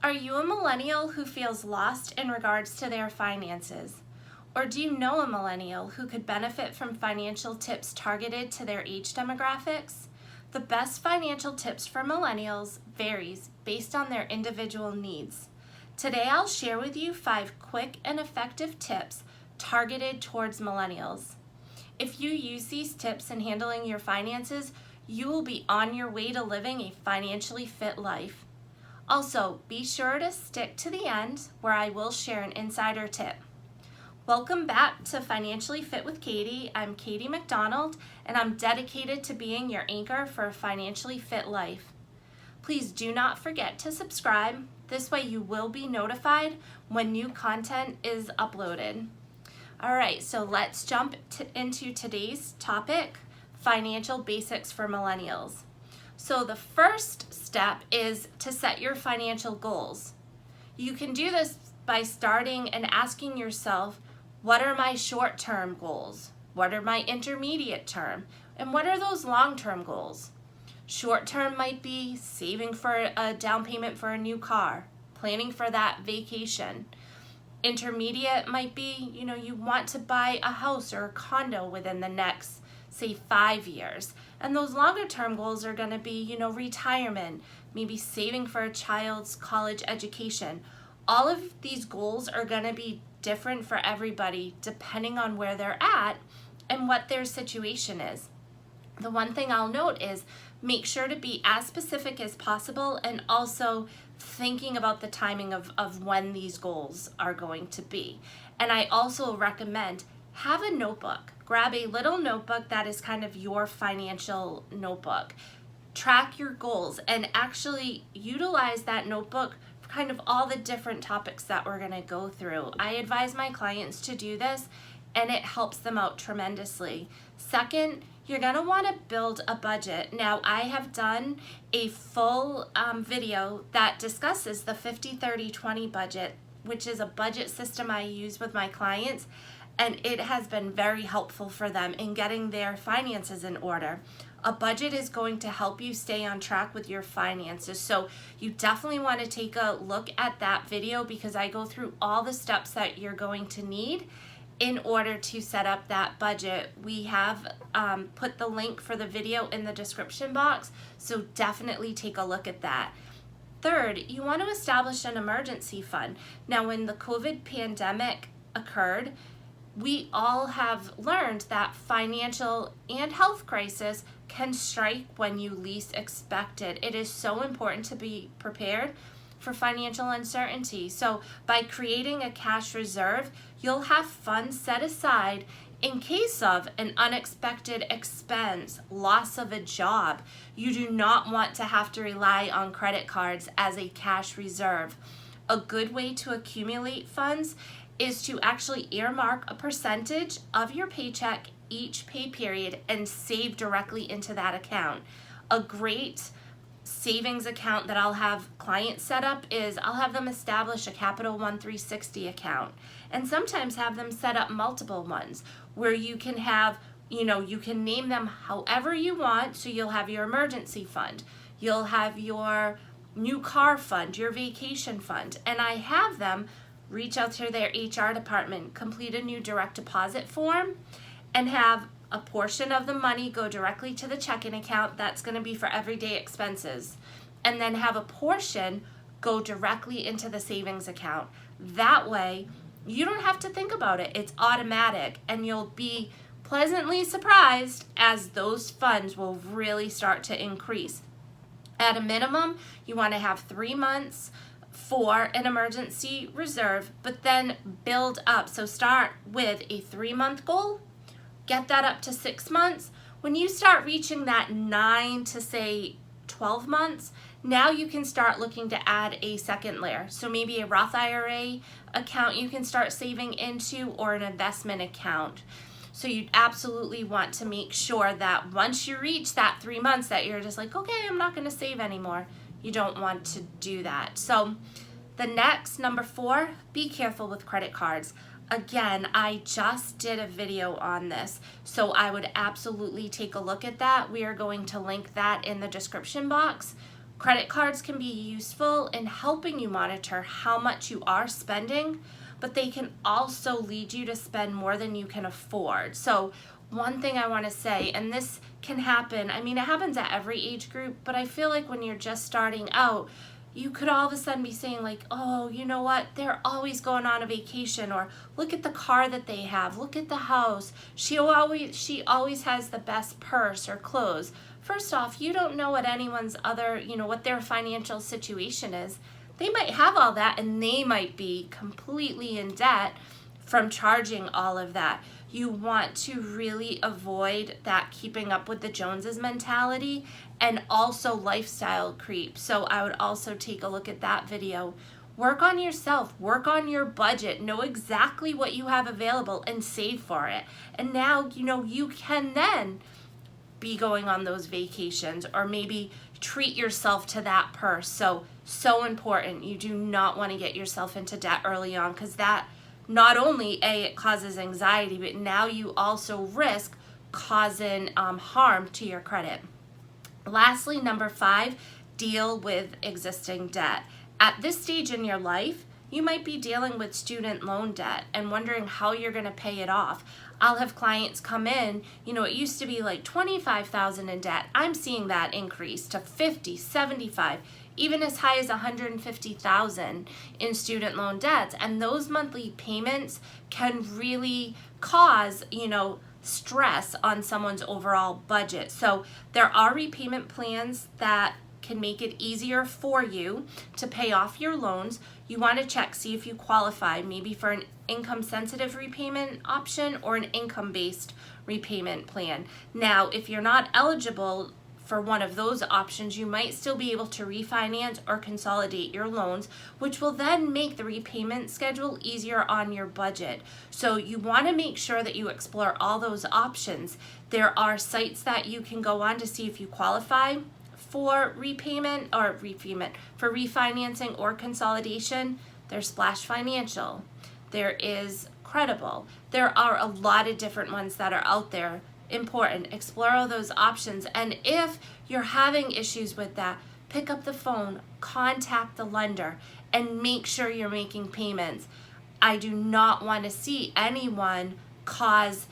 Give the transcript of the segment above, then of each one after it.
Are you a millennial who feels lost in regards to their finances? Or do you know a millennial who could benefit from financial tips targeted to their age demographics? The best financial tips for millennials varies based on their individual needs. Today I'll share with you 5 quick and effective tips targeted towards millennials. If you use these tips in handling your finances, you will be on your way to living a financially fit life. Also, be sure to stick to the end where I will share an insider tip. Welcome back to Financially Fit with Katie. I'm Katie MacDonald, and I'm dedicated to being your anchor for a financially fit life. Please do not forget to subscribe. This way you will be notified when new content is uploaded. All right, so let's jump into today's topic, financial basics for millennials. So the first step is to set your financial goals. You can do this by starting and asking yourself, what are my short-term goals? What are my intermediate term? And what are those long-term goals? Short-term might be saving for a down payment for a new car, planning for that vacation. Intermediate might be, you want to buy a house or a condo within the next, say, 5 years. And those longer term goals are going to be, retirement, maybe saving for a child's college education. All of these goals are going to be different for everybody depending on where they're at and what their situation is. The one thing I'll note is make sure to be as specific as possible and also thinking about the timing of when these goals are going to be. And I also recommend have a notebook. Grab a little notebook that is kind of your financial notebook. Track your goals and actually utilize that notebook for kind of all the different topics that we're going to go through. I advise my clients to do this and it helps them out tremendously. Second, you're going to want to build a budget. Now, I have done a full video that discusses the 50-30-20 budget, which is a budget system I use with my clients, and it has been very helpful for them in getting their finances in order. A budget is going to help you stay on track with your finances, so you definitely want to take a look at that video because I go through all the steps that you're going to need in order to set up that budget. We have put the link for the video in the description box, so definitely take a look at that. Third, you want to establish an emergency fund. Now, when the COVID pandemic occurred, we all have learned that financial and health crisis can strike when you least expect it. It is so important to be prepared for financial uncertainty. So by creating a cash reserve, you'll have funds set aside in case of an unexpected expense, loss of a job. You do not want to have to rely on credit cards as a cash reserve. A good way to accumulate funds is to actually earmark a percentage of your paycheck each pay period and save directly into that account. A great savings account that I'll have clients set up is I'll have them establish a Capital One 360 account and sometimes have them set up multiple ones where you can have, you can name them however you want. So you'll have your emergency fund, you'll have your new car fund, your vacation fund, and I have them reach out to their HR department, complete a new direct deposit form, and have a portion of the money go directly to the checking account. That's going to be for everyday expenses. And then have a portion go directly into the savings account. That way, you don't have to think about it. It's automatic, and you'll be pleasantly surprised as those funds will really start to increase. At a minimum, you want to have 3 months for an emergency reserve, but then build up. So start with a 3-month goal, get that up to 6 months. When you start reaching that 9 to say 12 months, now you can start looking to add a second layer. So maybe a Roth IRA account you can start saving into, or an investment account. So you absolutely want to make sure that once you reach that 3 months that you're just like, okay, I'm not going to save anymore. You don't want to do that. So the next, number 4, be careful with credit cards. Again, I just did a video on this, so I would absolutely take a look at that. We are going to link that in the description box. Credit cards can be useful in helping you monitor how much you are spending, but they can also lead you to spend more than you can afford. So one thing I want to say, and this can happen, I mean, it happens at every age group, but I feel like when you're just starting out, you could all of a sudden be saying like, oh, you know what, they're always going on a vacation, or look at the car that they have, look at the house, she always has the best purse or clothes. First off, you don't know what anyone's what their financial situation is. They might have all that and they might be completely in debt from charging all of that. You want to really avoid that keeping up with the Joneses mentality and also lifestyle creep. So I would also take a look at that video. Work on yourself, work on your budget, know exactly what you have available and save for it. And now, you can then be going on those vacations or maybe treat yourself to that purse. So important. You do not want to get yourself into debt early on, because that not only it causes anxiety, but now you also risk causing harm to your credit. Lastly, number 5, deal with existing debt. At this stage in your life, you might be dealing with student loan debt and wondering how you're going to pay it off. I'll have clients come in, it used to be like $25,000 in debt. I'm seeing that increase to $50,000, $75,000, even as high as $150,000 in student loan debts. And those monthly payments can really cause, stress on someone's overall budget. So there are repayment plans that can make it easier for you to pay off your loans. You want to check, see if you qualify maybe for an income sensitive repayment option or an income based repayment plan. Now, if you're not eligible for one of those options, you might still be able to refinance or consolidate your loans, which will then make the repayment schedule easier on your budget. So you want to make sure that you explore all those options. There are sites that you can go on to see if you qualify for for refinancing or consolidation. There's Splash Financial, there is Credible. There are a lot of different ones that are out there. Important, explore all those options. And if you're having issues with that, pick up the phone, contact the lender, and make sure you're making payments. I do not want to see anyone cause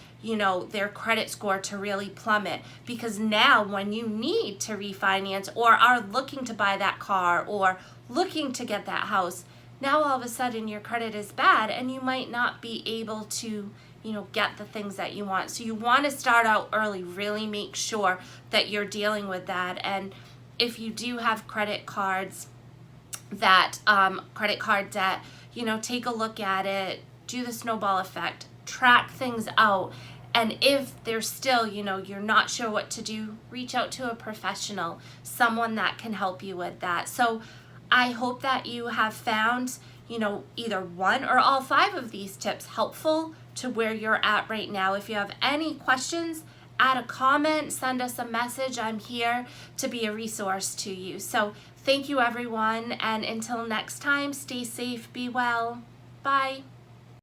their credit score to really plummet, because now when you need to refinance or are looking to buy that car or looking to get that house, now all of a sudden your credit is bad and you might not be able to get the things that you want. So you want to start out early, really make sure that you're dealing with that. And if you do have credit cards that credit card debt, take a look at it, do the snowball effect, track things out. And if there's still, you're not sure what to do, reach out to a professional, someone that can help you with that. So I hope that you have found, either one or all 5 of these tips helpful to where you're at right now. If you have any questions, add a comment, send us a message. I'm here to be a resource to you. So thank you, everyone. And until next time, stay safe, be well. Bye.